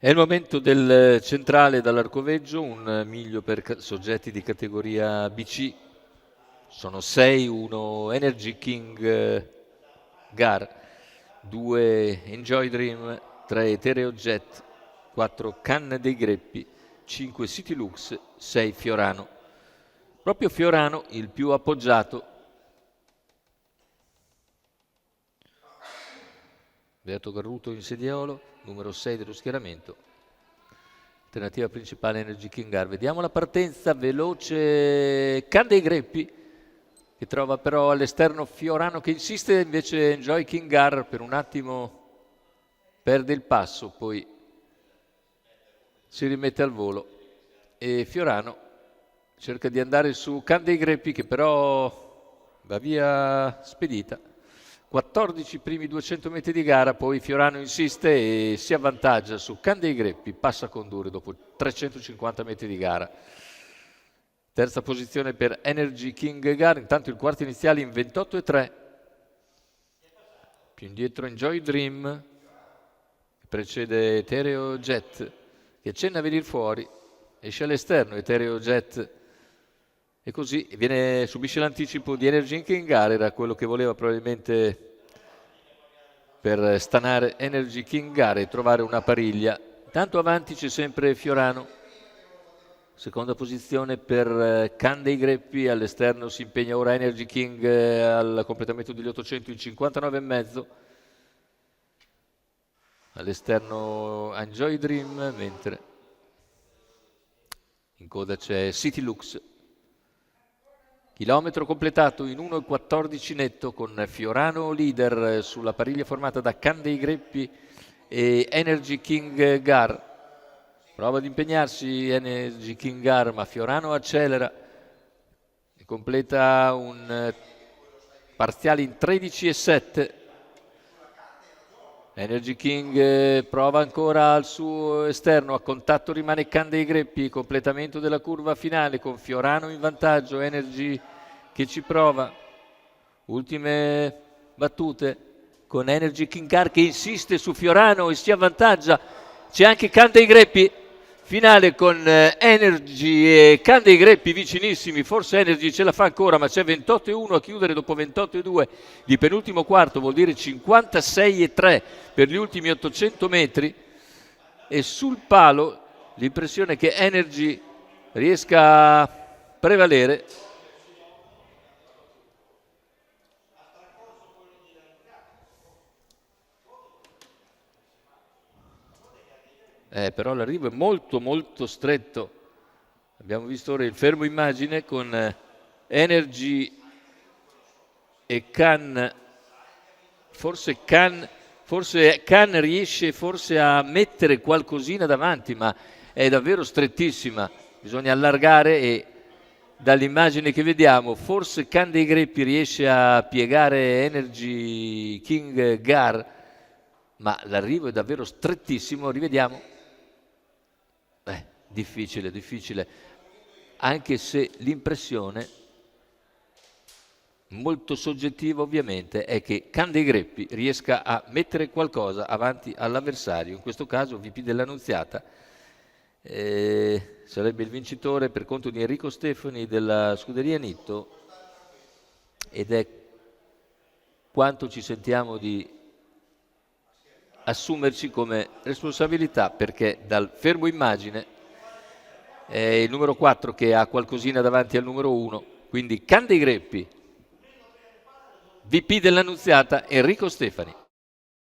È il momento del centrale dall'Arcoveggio, un miglio per soggetti di categoria BC. Sono 6, 1 Energy King Gar, 2 Enjoy Dream, 3 Etereo Jet, 4 Canne dei Greppi, 5 City Lux, 6 Fiorano. Proprio Fiorano il più appoggiato. Beato Garruto in sediolo, numero 6 dello schieramento. Alternativa principale Energy King Gar. Vediamo la partenza veloce. Can dei Greppi che trova però all'esterno Fiorano che insiste, invece Enjoy King Gar per un attimo perde il passo, poi si rimette al volo e Fiorano cerca di andare su Can dei Greppi che però va via spedita. 14 primi 200 metri di gara, poi Fiorano insiste e si avvantaggia su Can dei Greppi, passa a condurre dopo 350 metri di gara. Terza posizione per Energy King Gar, intanto il quarto iniziale in 28,3. Più indietro Enjoy Dream, che precede Etereo Jet, che accenna a venire fuori, esce all'esterno Etereo Jet e così subisce l'anticipo di Energy King Gar, era quello che voleva probabilmente per stanare Energy King Gar e trovare una pariglia. Tanto avanti c'è sempre Fiorano, seconda posizione per Can dei Greppi, all'esterno si impegna ora Energy King al completamento degli 800 in 59,5. All'esterno Enjoy Dream, mentre in coda c'è City Lux. Chilometro completato in 1,14 netto con Fiorano leader sulla pariglia formata da Can dei Greppi e Energy King Gar. Prova ad impegnarsi Energy King Gar, ma Fiorano accelera e completa un parziale in 13,7. Energy King prova ancora al suo esterno, a contatto rimane Can dei Greppi, completamento della curva finale con Fiorano in vantaggio, Energy che ci prova, ultime battute con Energy King Gar che insiste su Fiorano e si avvantaggia, c'è anche Can dei Greppi, finale con Energy e Can dei Greppi vicinissimi, forse Energy ce la fa ancora, ma c'è 28,1 a chiudere dopo 28,2 di penultimo quarto, vuol dire 56,3 per gli ultimi 800 metri e sul palo l'impressione che Energy riesca a prevalere. Però l'arrivo è molto molto stretto. Abbiamo visto ora il fermo immagine con Energy e Can. Forse Can riesce forse a mettere qualcosina davanti, ma è davvero strettissima. Bisogna allargare e dall'immagine che vediamo forse Can dei Greppi riesce a piegare Energy King Gar, ma l'arrivo è davvero strettissimo. Rivediamo. Difficile, difficile, anche se l'impressione, molto soggettiva ovviamente, è che Can dei Greppi riesca a mettere qualcosa avanti all'avversario, in questo caso VP dell'Annunziata, sarebbe il vincitore per conto di Enrico Stefani della scuderia Nitto ed è quanto ci sentiamo di assumerci come responsabilità, perché dal fermo immagine è il numero 4 che ha qualcosina davanti al numero 1, quindi Can dei Greppi, VP dell'Annunziata, Enrico Stefani.